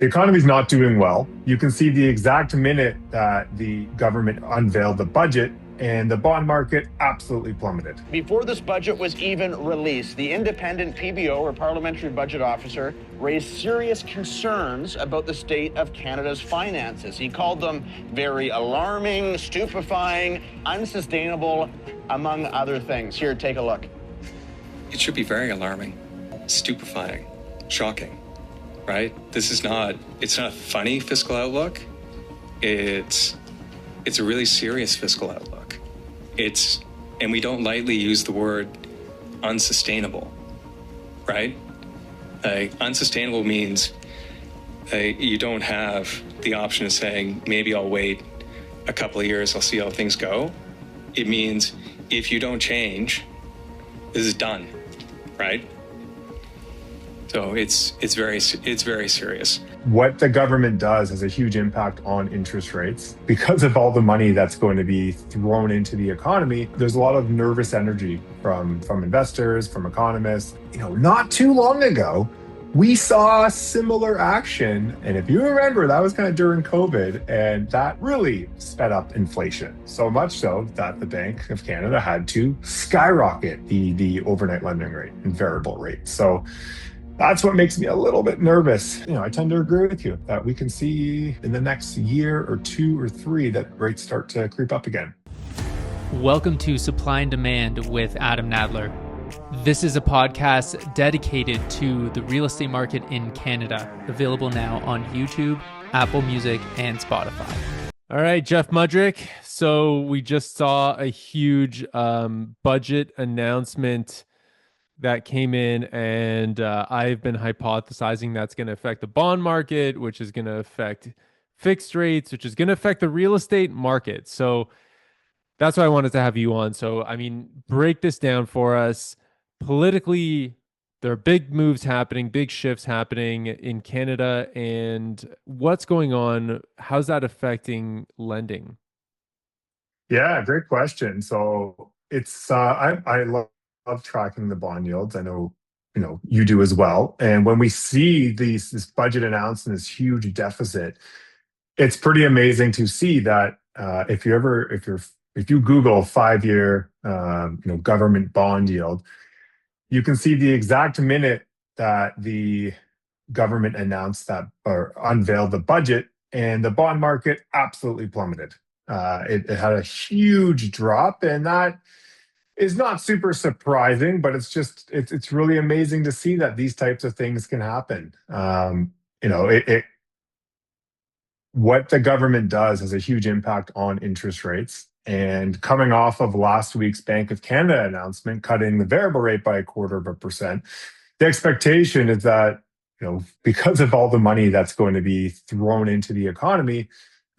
The economy's not doing well. You can see the exact minute that the government unveiled the budget and the bond market absolutely plummeted. Before this budget was even released, the independent PBO, or Parliamentary Budget Officer, raised serious concerns about the state of Canada's finances. He called them very alarming, stupefying, unsustainable, among other things. Here, take a look. It should be very alarming, stupefying, shocking, right? It's not a funny fiscal outlook. It's a really serious fiscal outlook. And we don't lightly use the word unsustainable, right? Unsustainable means you don't have the option of saying, maybe I'll wait a couple of years, I'll see how things go. It means if you don't change, this is done, right? So it's very serious. What the government does has a huge impact on interest rates. Because of all the money that's going to be thrown into the economy, there's a lot of nervous energy from investors, from economists. Not too long ago, we saw similar action. And if you remember, that was kind of during COVID, and that really sped up inflation. So much so that the Bank of Canada had to skyrocket the overnight lending rate and variable rate. So that's what makes me a little bit nervous. I tend to agree with you that we can see in the next year or two or three that rates start to creep up again. Welcome to Supply and Demand with Adam Nadler. This is a podcast dedicated to the real estate market in Canada, available now on YouTube, Apple Music, and Spotify. All right, Jeff Mudrick. So we just saw a huge budget announcement that came in, and I've been hypothesizing that's going to affect the bond market, which is going to affect fixed rates, which is going to affect the real estate market. So that's why I wanted to have you on. So, break this down for us. Politically, there are big moves happening, big shifts happening in Canada, and what's going on? How's that affecting lending? Yeah, great question. So it's I love tracking the bond yields. I know you do as well. And when we see this budget announced and this huge deficit, it's pretty amazing to see that if you Google 5-year government bond yield, you can see the exact minute that the government announced that or unveiled the budget, and the bond market absolutely plummeted. It had a huge drop, and that is not super surprising, but it's really amazing to see that these types of things can happen. What the government does has a huge impact on interest rates. And coming off of last week's Bank of Canada announcement, cutting the variable rate by 0.25%, the expectation is that, because of all the money that's going to be thrown into the economy,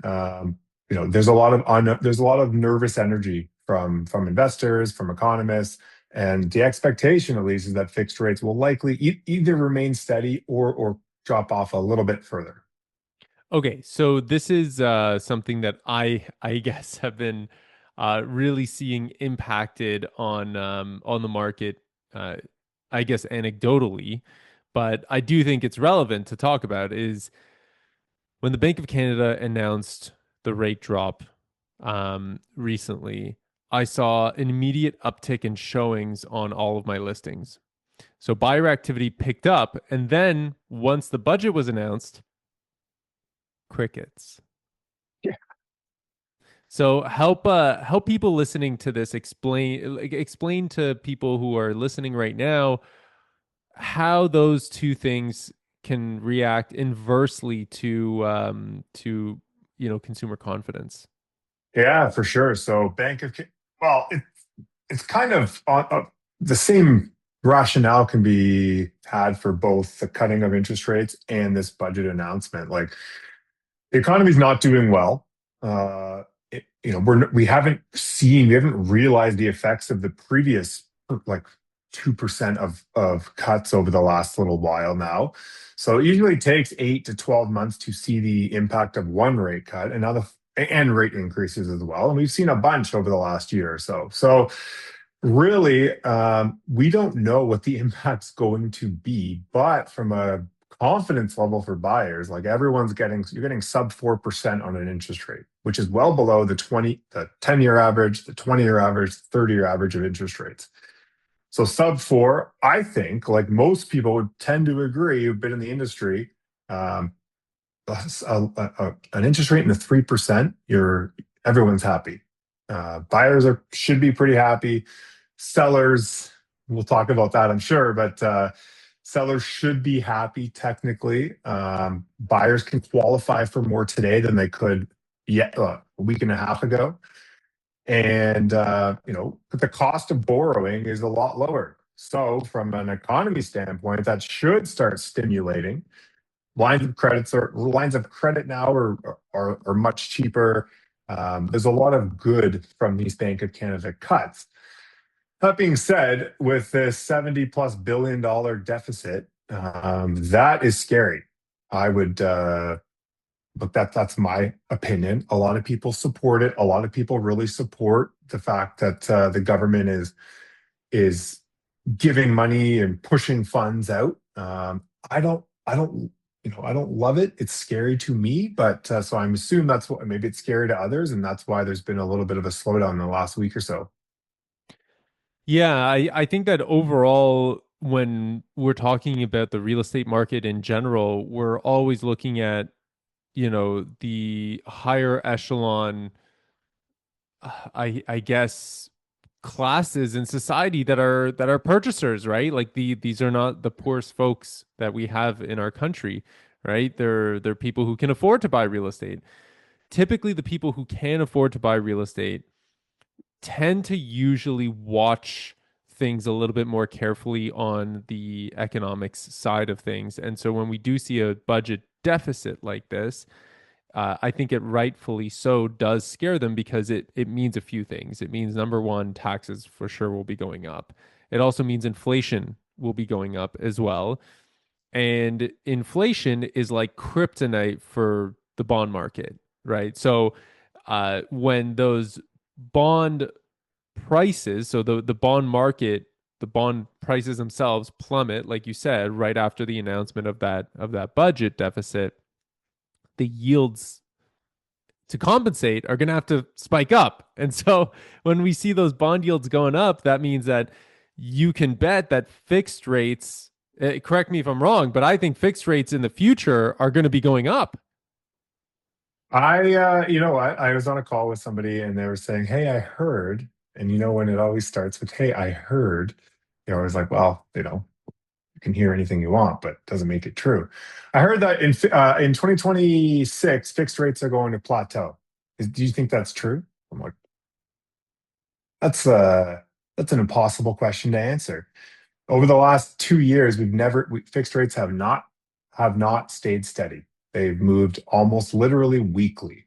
there's a lot of nervous energy from investors, from economists, and the expectation, at least, is that fixed rates will likely either remain steady or drop off a little bit further. Okay, so this is something that I guess have been really seeing impacted on the market, I guess anecdotally, but I do think it's relevant to talk about is when the Bank of Canada announced the rate drop recently, I saw an immediate uptick in showings on all of my listings. So buyer activity picked up, and then once the budget was announced, crickets. Yeah. So help people listening to this explain to people who are listening right now how those two things can react inversely to consumer confidence. Yeah, for sure. So it's kind of the same rationale can be had for both the cutting of interest rates and this budget announcement. Like, the economy's not doing well. We haven't realized the effects of the previous 2% of cuts over the last little while now. So it usually takes 8 to 12 months to see the impact of one rate cut and rate increases as well. And we've seen a bunch over the last year or so. So really, we don't know what the impact's going to be. But from a confidence level for buyers, like you're getting sub 4% on an interest rate, which is well below the 10-year average, the 20-year average, 30-year average of interest rates. So sub four, I think, like most people would tend to agree who've been in the industry, um, an interest rate in the 3%, everyone's happy. Buyers should be pretty happy. Sellers, we'll talk about that, I'm sure, but sellers should be happy technically. Buyers can qualify for more today than they could yet a week and a half ago. And the cost of borrowing is a lot lower. So from an economy standpoint, that should start stimulating. Lines of credit now are much cheaper. There's a lot of good from these Bank of Canada cuts. That being said, with this $70+ billion deficit, that is scary. I would look, that's my opinion. A lot of people support it. A lot of people really support the fact that the government is giving money and pushing funds out. I don't love it. It's scary to me, but so I'm assuming that's what, maybe it's scary to others, and that's why there's been a little bit of a slowdown in the last week or so. Yeah, I think that overall, when we're talking about the real estate market in general, we're always looking at, the higher echelon, I guess, classes in society that are purchasers, right? Like these are not the poorest folks that we have in our country, right? They're people who can afford to buy real estate. Typically, the people who can afford to buy real estate tend to usually watch things a little bit more carefully on the economics side of things. And so when we do see a budget deficit like this, I think it rightfully so does scare them, because it means a few things. It means, number one, taxes for sure will be going up. It also means inflation will be going up as well. And inflation is like kryptonite for the bond market, right? So when those bond prices, so the bond market, the bond prices themselves plummet, like you said, right after the announcement of that budget deficit, the yields to compensate are going to have to spike up. And so when we see those bond yields going up, that means that you can bet that fixed rates, correct me if I'm wrong, but I think fixed rates in the future are going to be going up. I was on a call with somebody and they were saying, "Hey, I heard," and when it always starts with, "Hey, I heard," I was like, well, you can hear anything you want, but it doesn't make it true. I heard that in 2026, fixed rates are going to plateau. Do you think that's true? I'm like, that's an impossible question to answer. Over the last 2 years, fixed rates have not stayed steady. They've moved almost literally weekly.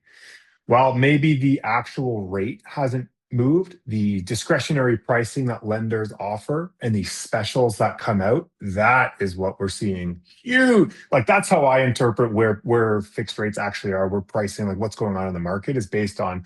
While maybe the actual rate hasn't moved, the discretionary pricing that lenders offer and the specials that come out, that is what we're seeing huge. Like, that's how I interpret where fixed rates actually are. We're pricing, like, what's going on in the market is based on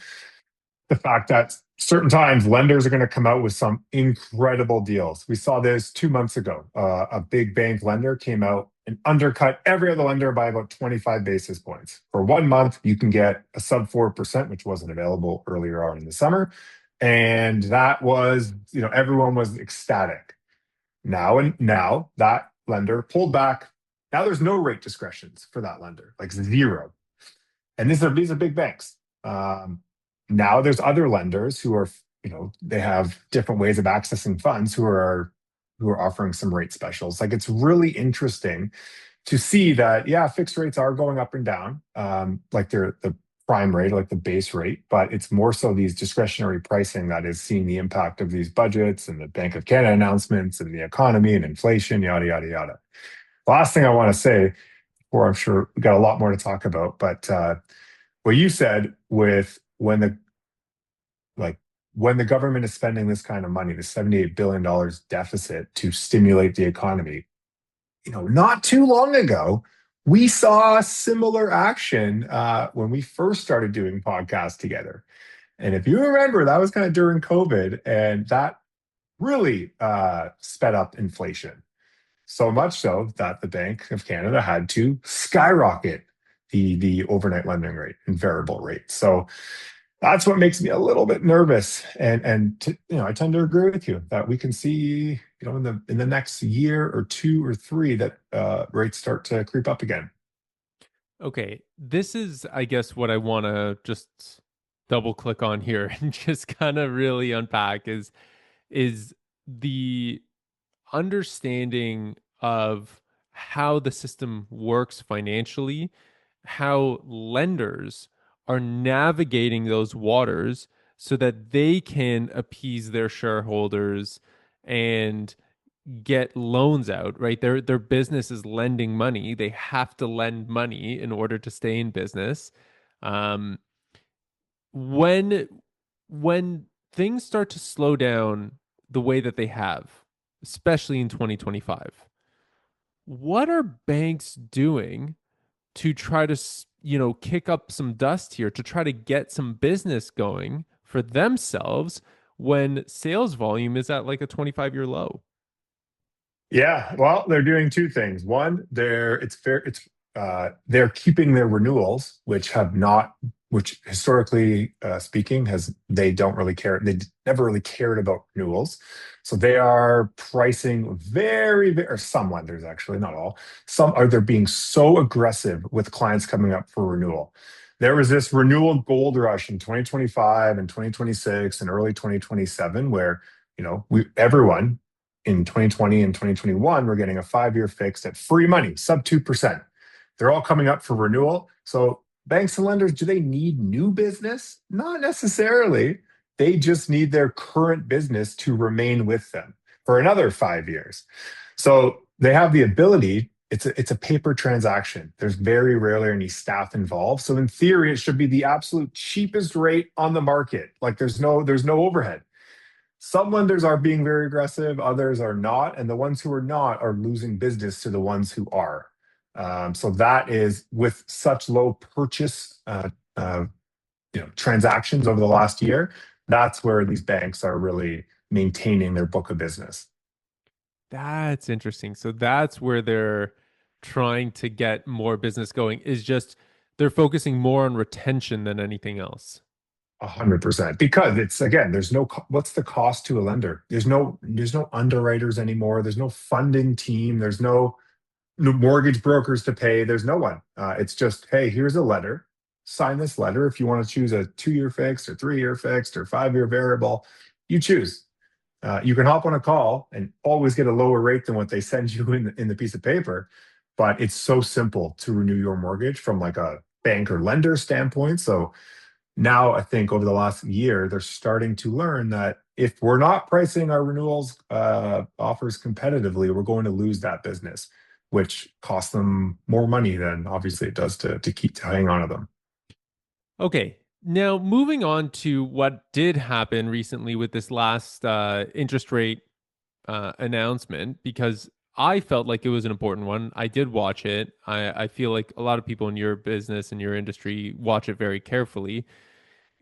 the fact that certain times lenders are going to come out with some incredible deals. We saw this 2 months ago. A big bank lender came out and undercut every other lender by about 25 basis points. For 1 month, you can get a sub 4%, which wasn't available earlier on in the summer. And that was, everyone was ecstatic. Now that lender pulled back. Now there's no rate discretions for that lender, like zero. And these are big banks. Now there's other lenders who are, they have different ways of accessing funds who are offering some rate specials. Like, it's really interesting to see that, yeah, fixed rates are going up and down, like they're the prime rate, like the base rate, but it's more so these discretionary pricing that is seeing the impact of these budgets and the Bank of Canada announcements and the economy and inflation, yada, yada, yada. Last thing I want to say, or I'm sure we got a lot more to talk about, but what you said with when the government is spending this kind of money, the $78 billion deficit to stimulate the economy, not too long ago, we saw similar action when we first started doing podcasts together. And if you remember, that was kind of during COVID, and that really sped up inflation. So much so that the Bank of Canada had to skyrocket the overnight lending rate and variable rate. So that's what makes me a little bit nervous. I tend to agree with you that we can see, in the next year or two or three that rates start to creep up again. Okay, this is, I guess, what I want to just double click on here and just kind of really unpack is the understanding of how the system works financially, how lenders are navigating those waters so that they can appease their shareholders and get loans out, right? Their business is lending money. They have to lend money in order to stay in business. Um, when when things start to slow down the way that they have, especially in 2025, what are banks doing to try to, kick up some dust here, to try to get some business going for themselves when sales volume is at like a 25-year low? Yeah, well, they're doing two things. One, they're keeping their renewals, which historically speaking, has they don't really care. They never really cared about renewals, so they are pricing or some lenders actually, not all. Some are they're being so aggressive with clients coming up for renewal. There was this renewal gold rush in 2025 and 2026 and early 2027 where everyone in 2020 and 2021, we're getting a 5-year fixed at free money, sub 2%. They're all coming up for renewal. So banks and lenders, do they need new business? Not necessarily. They just need their current business to remain with them for another 5 years. So they have the ability. It's a paper transaction. There's very rarely any staff involved. So in theory, it should be the absolute cheapest rate on the market. Like there's no overhead. Some lenders are being very aggressive, others are not, and the ones who are not are losing business to the ones who are. So that is with such low purchase, transactions over the last year. That's where these banks are really maintaining their book of business. That's interesting. So that's where they're trying to get more business going, is just they're focusing more on retention than anything else. 100%. Because it's again, what's the cost to a lender? There's no underwriters anymore. There's no funding team. There's no mortgage brokers to pay. There's no one. It's just, hey, here's a letter. Sign this letter. If you want to choose a 2-year fixed or 3-year fixed or 5-year variable, you choose. You can hop on a call and always get a lower rate than what they send you in the piece of paper. But it's so simple to renew your mortgage from like a bank or lender standpoint. So now I think over the last year, they're starting to learn that if we're not pricing our renewals offers competitively, we're going to lose that business, which costs them more money than obviously it does to hang on to them. Okay. Now, moving on to what did happen recently with this last interest rate announcement, because I felt like it was an important one. I did watch it. I feel like a lot of people in your business and your industry watch it very carefully.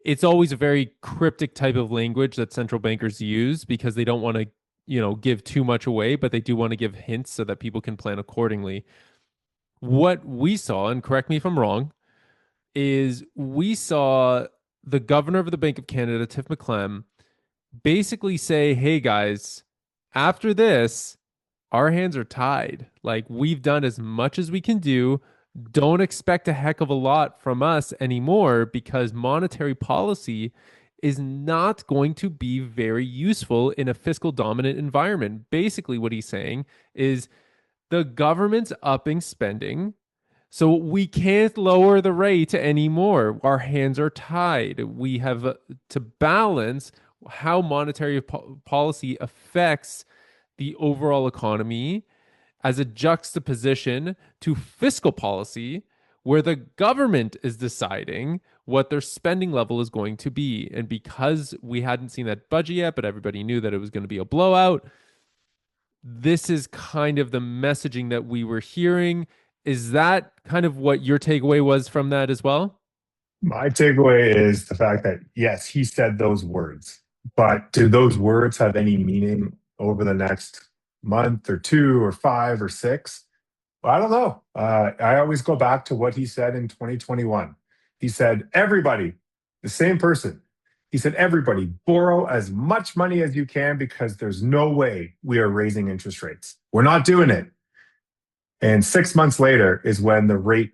It's always a very cryptic type of language that central bankers use because they don't want to, give too much away, but they do want to give hints so that people can plan accordingly. What we saw, and correct me if I'm wrong, is we saw the governor of the Bank of Canada, Tiff McClem, basically say, hey guys, after this, our hands are tied. Like, we've done as much as we can do. Don't expect a heck of a lot from us anymore because monetary policy is not going to be very useful in a fiscal dominant environment. Basically, what he's saying is the government's upping spending, so we can't lower the rate anymore. Our hands are tied. We have to balance how monetary policy affects the overall economy as a juxtaposition to fiscal policy, where the government is deciding what their spending level is going to be. And because we hadn't seen that budget yet, but everybody knew that it was going to be a blowout, this is kind of the messaging that we were hearing. Is that kind of what your takeaway was from that as well? My takeaway is the fact that, yes, he said those words, but do those words have any meaning over the next month or two or 5 or 6? Well, I don't know. I always go back to what he said in 2021. He said, everybody, the same person. He said, everybody, borrow as much money as you can because there's no way we are raising interest rates. We're not doing it. And 6 months later is when the rate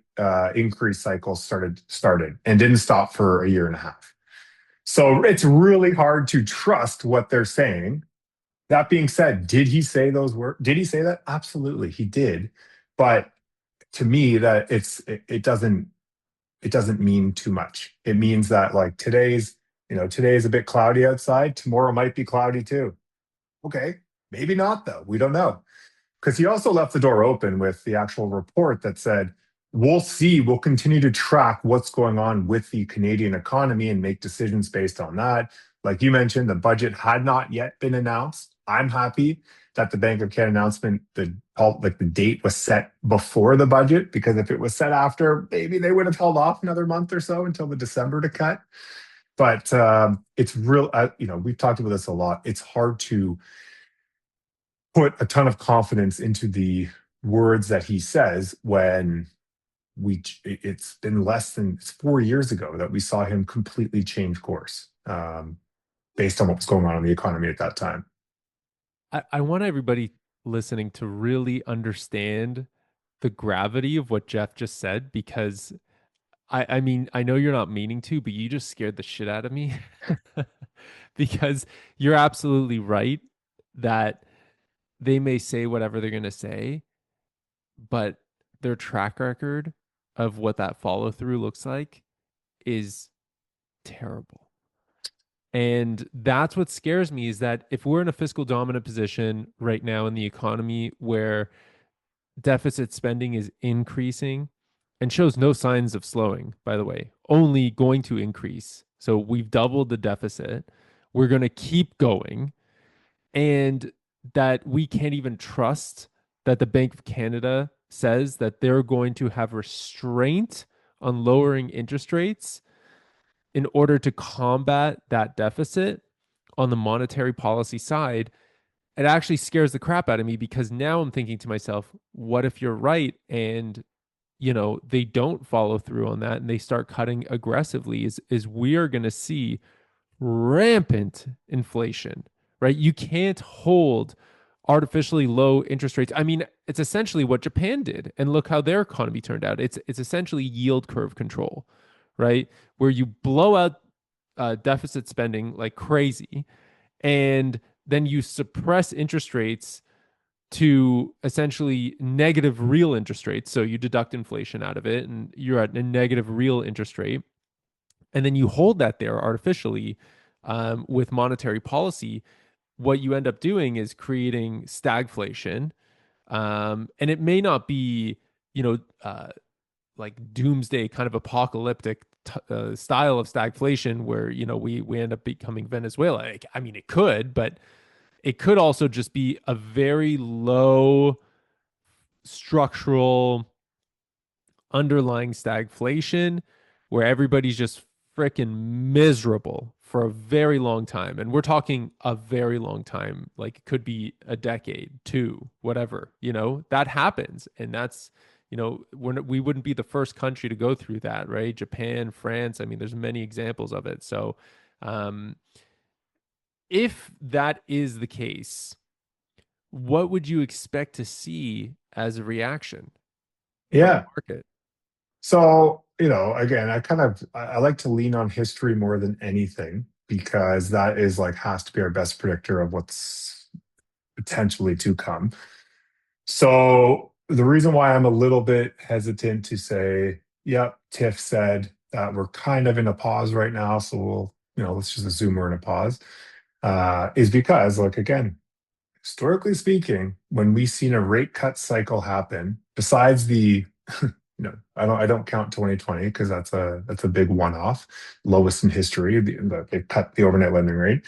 increase cycle started and didn't stop for a year and a half. So it's really hard to trust what they're saying. That being said, did he say those words? Did he say that? Absolutely, he did. But to me, that it doesn't mean too much. It means that like today's a bit cloudy outside. Tomorrow might be cloudy too. Okay, maybe not though. We don't know because he also left the door open with the actual report that said, we'll see, we'll continue to track what's going on with the Canadian economy and make decisions based on that. Like you mentioned, the budget had not yet been announced. I'm happy that the Bank of Canada announcement, the date was set before the budget, because if it was set after, maybe they would have held off another month or so until the December to cut. But it's real, we've talked about this a lot. It's hard to put a ton of confidence into the words that he says when it's been it's 4 years ago that we saw him completely change course based on what was going on in the economy at that time. I want everybody listening to really understand the gravity of what Jeff just said, because I mean, I know you're not meaning to, but you just scared the shit out of me because you're absolutely right that they may say whatever they're going to say, but their track record of what that follow through looks like is terrible. And that's what scares me, is that if we're in a fiscal dominant position right now in the economy where deficit spending is increasing and shows no signs of slowing, by the way, only going to increase. So we've doubled the deficit. We're going to keep going. And that we can't even trust that the Bank of Canada says that they're going to have restraint on lowering interest rates in order to combat that deficit on the monetary policy side. It actually scares the crap out of me, because now I'm thinking to myself, what if you're right and they don't follow through on that and they start cutting aggressively? Is we are going to see rampant inflation, right? You can't hold artificially low interest rates. I mean, it's essentially what Japan did, and look how their economy turned out. It's essentially yield curve control, right? Where you blow out deficit spending like crazy, and then you suppress interest rates to essentially negative real interest rates. So you deduct inflation out of it, and you're at a negative real interest rate. And then you hold that there artificially with monetary policy. What you end up doing is creating stagflation. And it may not be, like doomsday kind of apocalyptic style of stagflation where, we end up becoming Venezuela. I mean, it could, but it could also just be a very low structural underlying stagflation where everybody's just freaking miserable for a very long time. And we're talking a very long time, like it could be a decade, two, whatever, that happens. And that's, we wouldn't be the first country to go through that, right? Japan, France. I mean, there's many examples of it. So if that is the case, what would you expect to see as a reaction? Yeah. Market? So, again, I like to lean on history more than anything, because that is has to be our best predictor of what's potentially to come. So the reason why I'm a little bit hesitant to say, yep, Tiff said that we're kind of in a pause right now, so let's just assume we're in a pause, is because, again, historically speaking, when we've seen a rate cut cycle happen, besides the I don't count 2020 because that's a big one-off, lowest in history. They cut the overnight lending rate,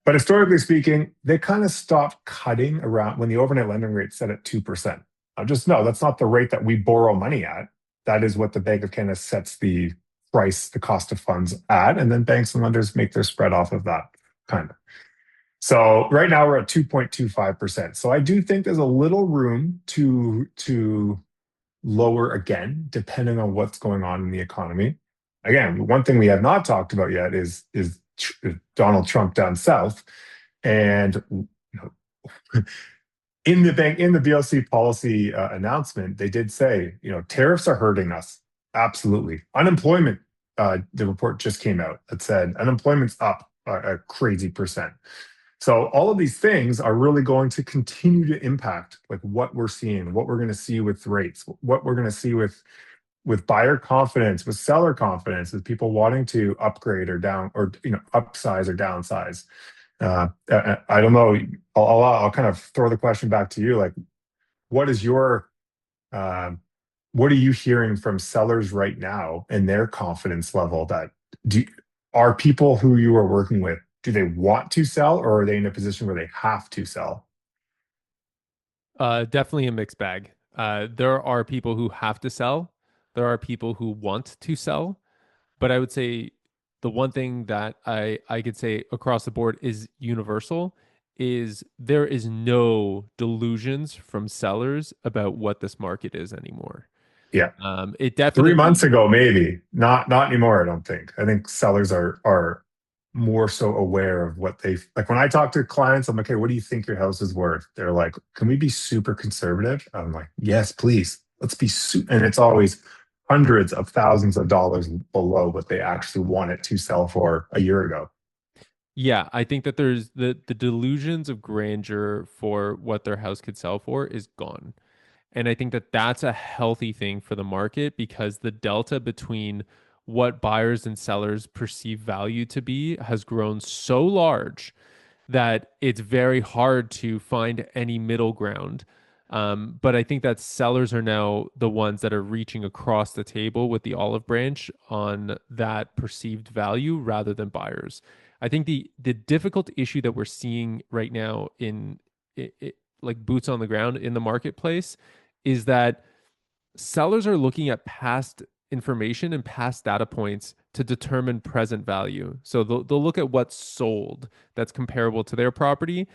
but historically speaking, they kind of stopped cutting around when the overnight lending rate set at 2%. Just no, that's not the rate that we borrow money at. That is what the Bank of Canada sets the price, the cost of funds at, and then banks and lenders make their spread off of that kind of. So right now we're at 2.25%. So I do think there's a little room to lower again, depending on what's going on in the economy. Again, one thing we have not talked about yet is Donald Trump down south, and you know, in the BLC policy announcement, they did say, tariffs are hurting us. Absolutely. Unemployment. The report just came out that said unemployment's up a crazy percent. So all of these things are really going to continue to impact like what we're seeing, what we're going to see with rates, what we're going to see with buyer confidence, with seller confidence, with people wanting to upgrade or down or upsize or downsize. I don't know. I'll kind of throw the question back to you. Like, what is your uh, what are you hearing from sellers right now and their confidence level? That do are people who you are working with, do they want to sell, or are they in a position where they have to sell? Definitely a mixed bag. There are people who have to sell. There are people who want to sell. But I would say the one thing that I could say across the board is universal is there is no delusions from sellers about what this market is anymore. Yeah. It 3 months definitely, ago, maybe not anymore. I don't think. I think sellers are more so aware of what they like. When I talk to clients, I'm like, "Okay, what do you think your house is worth?" They're like, "Can we be super conservative?" I'm like, "Yes, please. Let's be." And it's always hundreds of thousands of dollars below what they actually want it to sell for a year ago. yeah, I think that there's the delusions of grandeur for what their house could sell for is gone. And I think that that's a healthy thing for the market because the delta between what buyers and sellers perceive value to be has grown so large that it's very hard to find any middle ground. But I think that sellers are now the ones that are reaching across the table with the olive branch on that perceived value rather than buyers. I think the difficult issue that we're seeing right now in like boots on the ground in the marketplace is that sellers are looking at past information and past data points to determine present value. So they'll look at what's sold that's comparable to their property.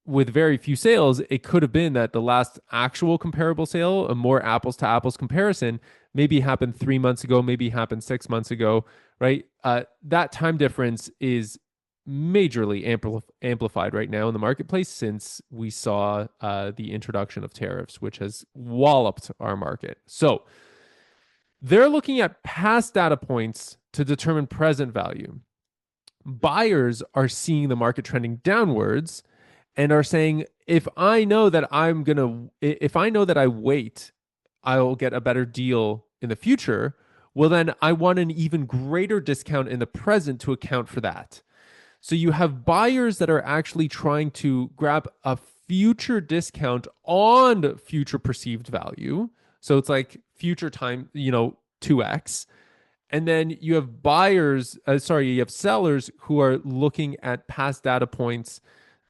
With very few sales, it could have been that the last actual comparable sale, a more apples to apples comparison, maybe happened 3 months ago, maybe happened 6 months ago, right? That time difference is majorly amplified right now in the marketplace since we saw the introduction of tariffs, which has walloped our market. So they're looking at past data points to determine present value. Buyers are seeing the market trending downwards and are saying, if I know that if I know that I wait, I'll get a better deal in the future. Well, then I want an even greater discount in the present to account for that. So you have buyers that are actually trying to grab a future discount on future perceived value. So it's like future time, 2x. And then you have you have sellers who are looking at past data points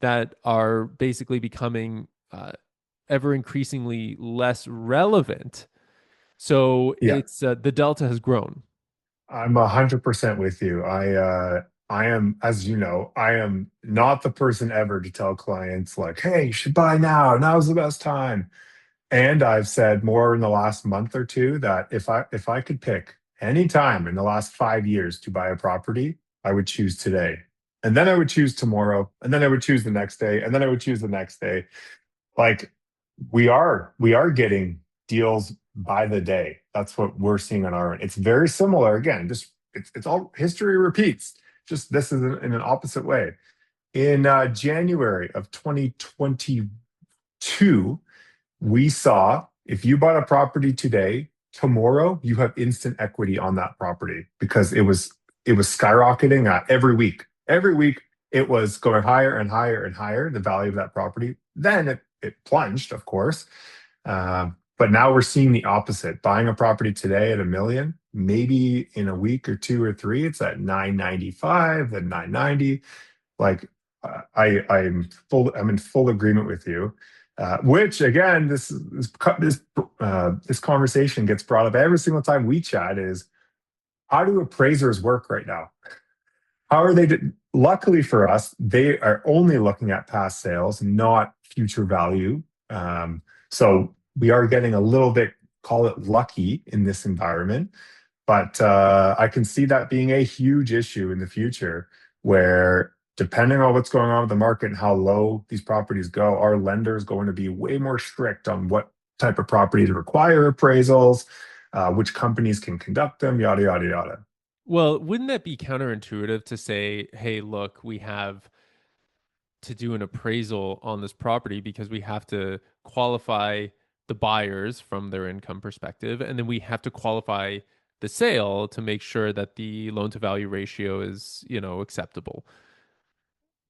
that are basically becoming ever increasingly less relevant. So Yeah, it's the delta has grown. I'm 100% with you. I am, as you know, I am not the person ever to tell clients like, "Hey, you should buy now. Now's the best time." And I've said more in the last month or two that if I could pick any time in the last 5 years to buy a property, I would choose today. And then I would choose tomorrow. And then I would choose the next day. And then I would choose the next day. Like we are getting deals by the day. That's what we're seeing on our end. It's very similar. Again, just it's all history repeats. Just this is in an opposite way. In January of 2022, we saw if you bought a property today, tomorrow you have instant equity on that property because it was skyrocketing every week. Every week it was going higher and higher and higher, the value of that property. Then it plunged, of course. But now we're seeing the opposite. Buying a property today at 1 million, maybe in a week or two or three, it's at 995, then 990. Like I'm in full agreement with you. Which again, this conversation gets brought up every single time we chat. Is how do appraisers work right now? How are they? Luckily for us, they are only looking at past sales, not future value. So we are getting a little bit, call it lucky in this environment. But I can see that being a huge issue in the future, where depending on what's going on with the market and how low these properties go, our lender is going to be way more strict on what type of property to require appraisals, which companies can conduct them, yada, yada, yada. Well, wouldn't that be counterintuitive to say, hey, look, we have to do an appraisal on this property because we have to qualify the buyers from their income perspective, and then we have to qualify the sale to make sure that the loan to value ratio is, acceptable.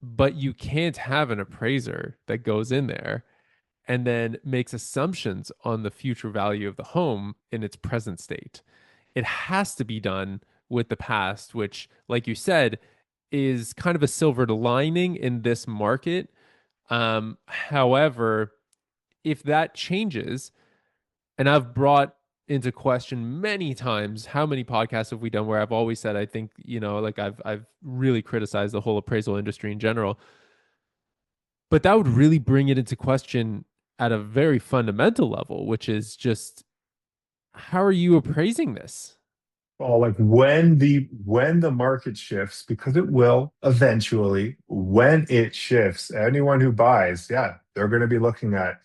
But you can't have an appraiser that goes in there and then makes assumptions on the future value of the home in its present state. It has to be done with the past, which, like you said, is kind of a silver lining in this market. However, if that changes, and I've brought into question many times, how many podcasts have we done where I've always said, I think, like I've really criticized the whole appraisal industry in general, but that would really bring it into question at a very fundamental level, which is just, how are you appraising this? Well, like when the market shifts, because it will eventually, when it shifts, anyone who buys, yeah, they're going to be looking at,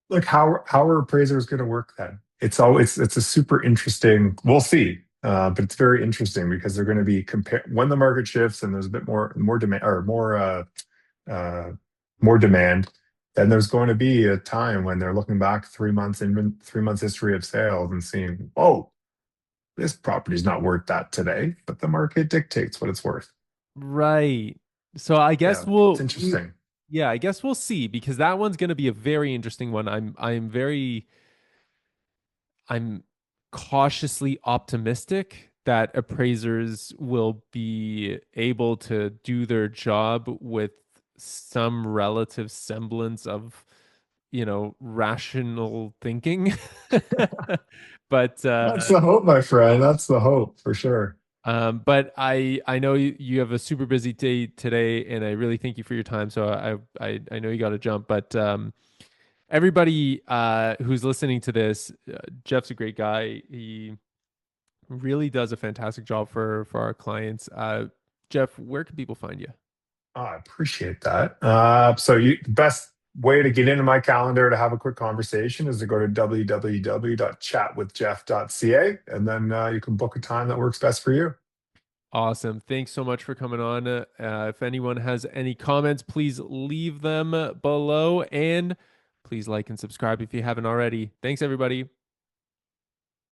like, how are appraisers going to work then? It's a super interesting. We'll see, but it's very interesting because they're going to be compare when the market shifts and there's a bit more demand or uh, more demand. Then there's going to be a time when they're looking back 3 months in 3 months history of sales and seeing, oh, this property's not worth that today, but the market dictates what it's worth. Right. So I guess Yeah, it's interesting. yeah, I guess we'll see, because that one's going to be a very interesting one. I'm cautiously optimistic that appraisers will be able to do their job with some relative semblance of, rational thinking. But That's the hope, my friend. That's the hope for sure. but I know you have a super busy day today, and I really thank you for your time. So I know you got to jump, but everybody who's listening to this, Jeff's a great guy. He really does a fantastic job for our clients. Jeff, where can people find you? Oh, I appreciate that. The best way to get into my calendar to have a quick conversation is to go to www.chatwithjeff.ca, and then you can book a time that works best for you. Awesome. Thanks so much for coming on. If anyone has any comments, please leave them below, and please like and subscribe if you haven't already. Thanks, everybody.